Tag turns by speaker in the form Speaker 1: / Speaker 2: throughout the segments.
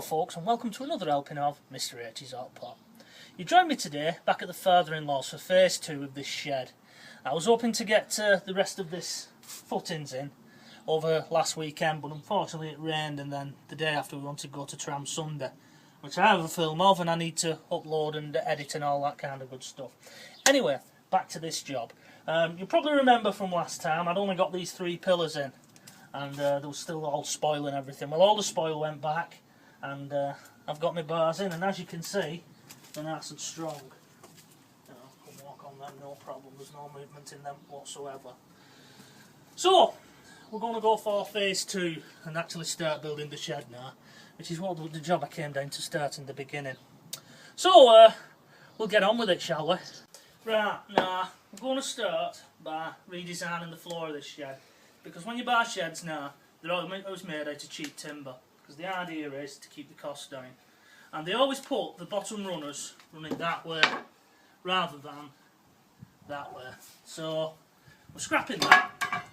Speaker 1: folks, and welcome to another helping of Mr H's Hot Pot. You join me today back at the father-in-law's for phase 2 of this shed. I was hoping to get the rest of this footings in over last weekend, but unfortunately it rained, and then the day after we wanted to go to Tram Sunday, which I have a film of and I need to upload and edit and all that kind of good stuff. Anyway, back to this job. You'll probably remember from last time I'd only got these 3 pillars in, and they were still all spoil and everything. Well, all the spoil went back, and I've got my bars in, and as you can see, they're nice and strong. You know, I can walk on them, no problem. There's no movement in them whatsoever. So we're going to go for phase 2 and actually start building the shed now, which is what the job I came down to start in the beginning. So we'll get on with it, shall we? Right, now we're going to start by redesigning the floor of this shed, because when you buy sheds now, they're always made out of cheap timber, because the idea is to keep the costs down, and they always put the bottom runners running that way rather than that way. So we're scrapping that,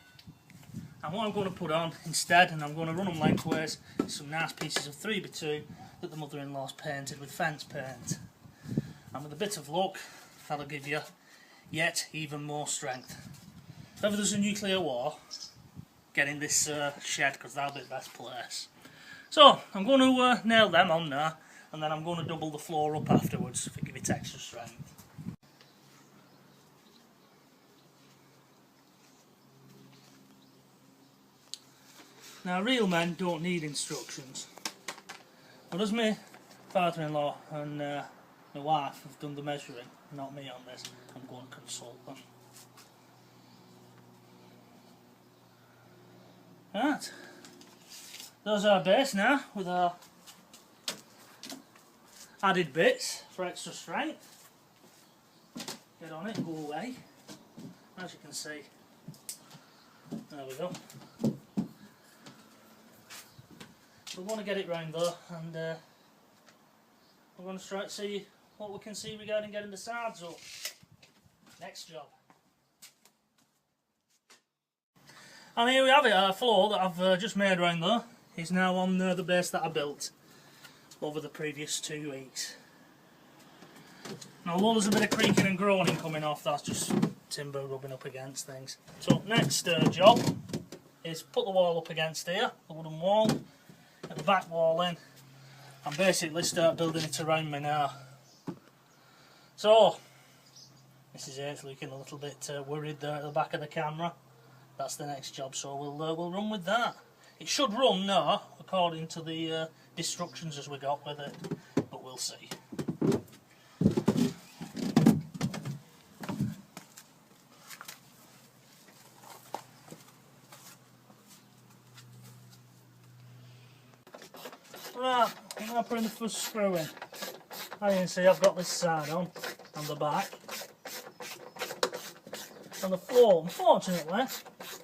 Speaker 1: and what I'm going to put on instead, and I'm going to run them lengthways, is some nice pieces of 3x2 that the mother-in-law's painted with fence paint, and with a bit of luck that'll give you yet even more strength. If ever there's a nuclear war, get in this shed, because that'll be the best place. So I'm going to nail them on now, and then I'm going to double the floor up afterwards to give it extra strength. Now, real men don't need instructions, but as my father-in-law and my wife have done the measuring, not me on this, I'm going to consult them. Right, there's our base now with our added bits for extra strength. Get on it and go away. As you can see, there we go. We want to get it round though, and we're going to try to see what we can see regarding getting the sides up. Next job. And here we have it, our floor that I've just made round there is now on the base that I built over the previous 2 weeks. Now, although there's a bit of creaking and groaning coming off, that's just timber rubbing up against things. So next job is put the wall up against here, the wooden wall, get the back wall in, and basically start building it around me now. So Mrs. A's looking a little bit worried there at the back of the camera. That's the next job, so we'll run with that. It should run now, according to the instructions as we got with it, but we'll see. Right, I'm now putting the first screw in. As you can see, I've got this side on the back. And the floor, unfortunately,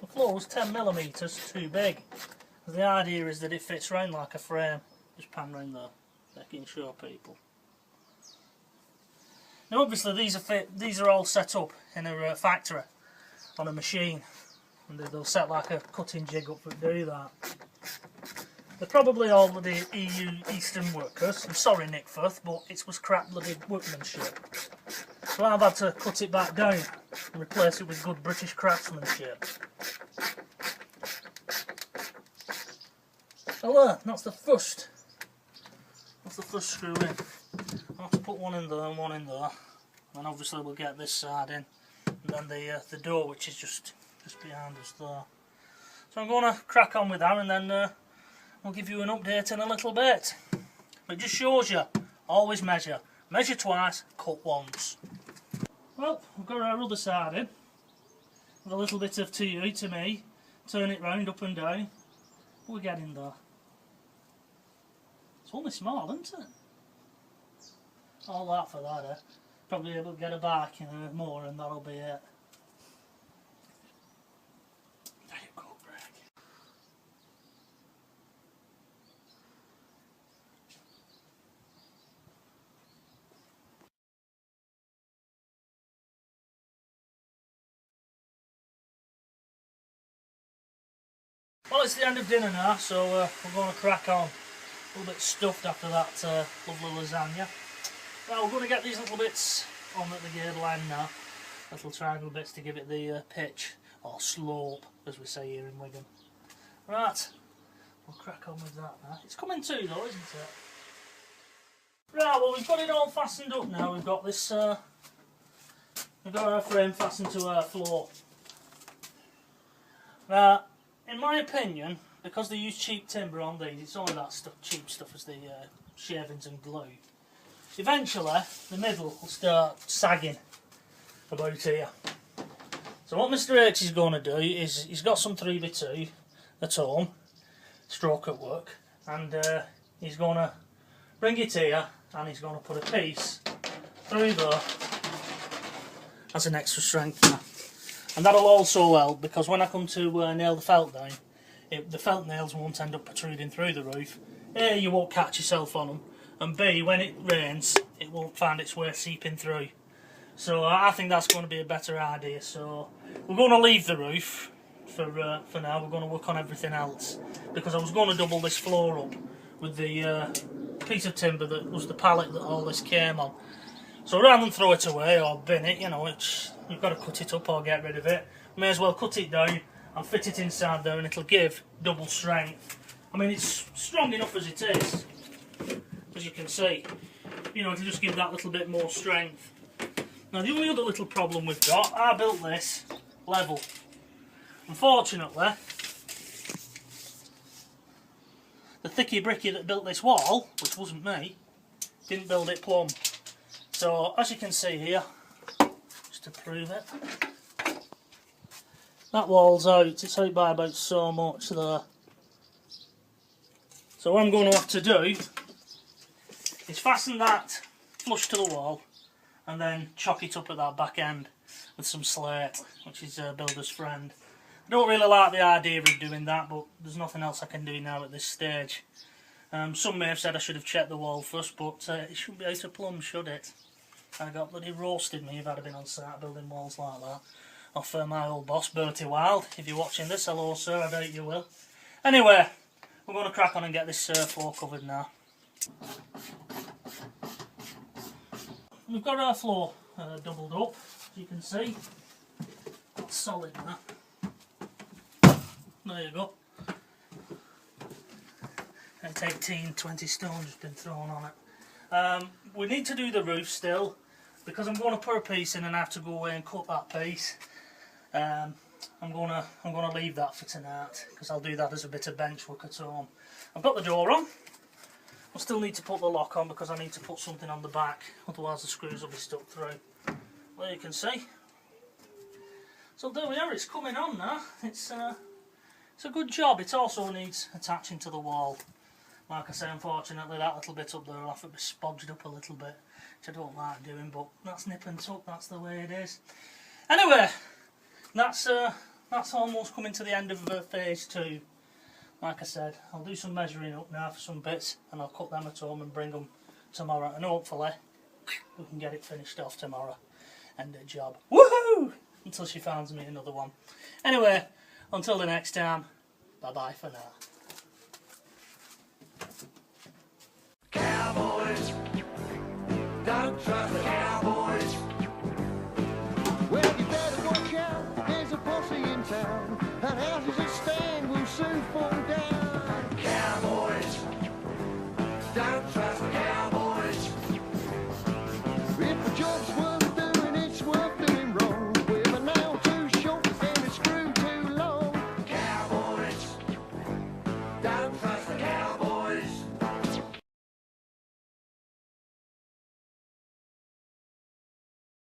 Speaker 1: the floor was 10mm too big. The idea is that it fits round like a frame. Just pan round there, so I can show people. Now obviously these are all set up in a factory on a machine, and they'll set like a cutting jig up to do that. They're probably all the EU Eastern workers. I'm sorry, Nick Firth, but it was crap bloody workmanship. So I've had to cut it back down and replace it with good British craftsmanship. So that's the first screw in. I'll have to put one in there and one in there, and obviously we'll get this side in, and then the door, which is just behind us there. So I'm going to crack on with that, and then we'll give you an update in a little bit. But it just shows you, always measure twice, cut once. Well, we've got our other side in, with a little bit of to you, to me, turn it round, up and down. We're getting there. It's only small, isn't it? All that for that, eh? Probably able to get a back in more, and that'll be it. There you go, Greg. Well, it's the end of dinner now, so we're going to crack on. little bit stuffed after that lovely lasagna. Now we're going to get these little bits on at the girdle end now. Little triangle bits to give it the pitch, or slope, as we say here in Wigan. Right, we'll crack on with that now. It's coming too though, isn't it? Right, well we've got it all fastened up now. We've got this, we've got our frame fastened to our floor. Now, in my opinion, because they use cheap timber on these, it's only that stuff, cheap stuff as the shavings and glue. Eventually, the middle will start sagging about here. So what Mr H is going to do is, he's got some 3x2 at home, stroke at work, and he's going to bring it here and he's going to put a piece through there as an extra strengthener. And that'll also help, because when I come to nail the felt down, the felt nails won't end up protruding through the roof. A, you won't catch yourself on them, and B, when it rains, it won't find its way seeping through. So I think that's going to be a better idea. So we're going to leave the roof for now. We're going to work on everything else, because I was going to double this floor up with the piece of timber that was the pallet that all this came on. So rather than throw it away or bin it, you know, you've got to cut it up or get rid of it. May as well cut it down and fit it inside there, and it'll give double strength. I mean, it's strong enough as it is, as you can see. You know, it'll just give that little bit more strength. Now the only other little problem we've got, I built this level. Unfortunately, the thicky bricky that built this wall, which wasn't me, didn't build it plumb. So as you can see here, just to prove it, that wall's out. It's out by about so much there. So what I'm going to have to do is fasten that flush to the wall and then chock it up at that back end with some slate, which is a builder's friend. I don't really like the idea of doing that, but there's nothing else I can do now at this stage. Some may have said I should have checked the wall first, but it shouldn't be out of plumb, should it? I got bloody roasted me if I'd have been on site building walls like that. Off my old boss, Bertie Wild. If you're watching this, hello sir, I doubt you will. Anyway, we're going to crack on and get this floor covered now. We've got our floor doubled up, as you can see. That's solid now. There you go. It's 18, 20 stone just been thrown on it. We need to do the roof still, because I'm going to put a piece in and I have to go away and cut that piece. I'm gonna leave that for tonight, because I'll do that as a bit of bench work at home. I've got the door on. I still need to put the lock on because I need to put something on the back, otherwise the screws will be stuck through. There you can see. So there we are, it's coming on now. It's a good job. It also needs attaching to the wall. Like I say, unfortunately that little bit up there will have to be spodged up a little bit, which I don't like doing, but that's nip and tuck, that's the way it is. Anyway, that's almost coming to the end of phase 2. Like I said, I'll do some measuring up now for some bits, and I'll cut them at home and bring them tomorrow, and hopefully we can get it finished off tomorrow. End of job. Woohoo! Until she finds me another one. Anyway, until the next time, bye bye for now.
Speaker 2: Cowboys, don't trust the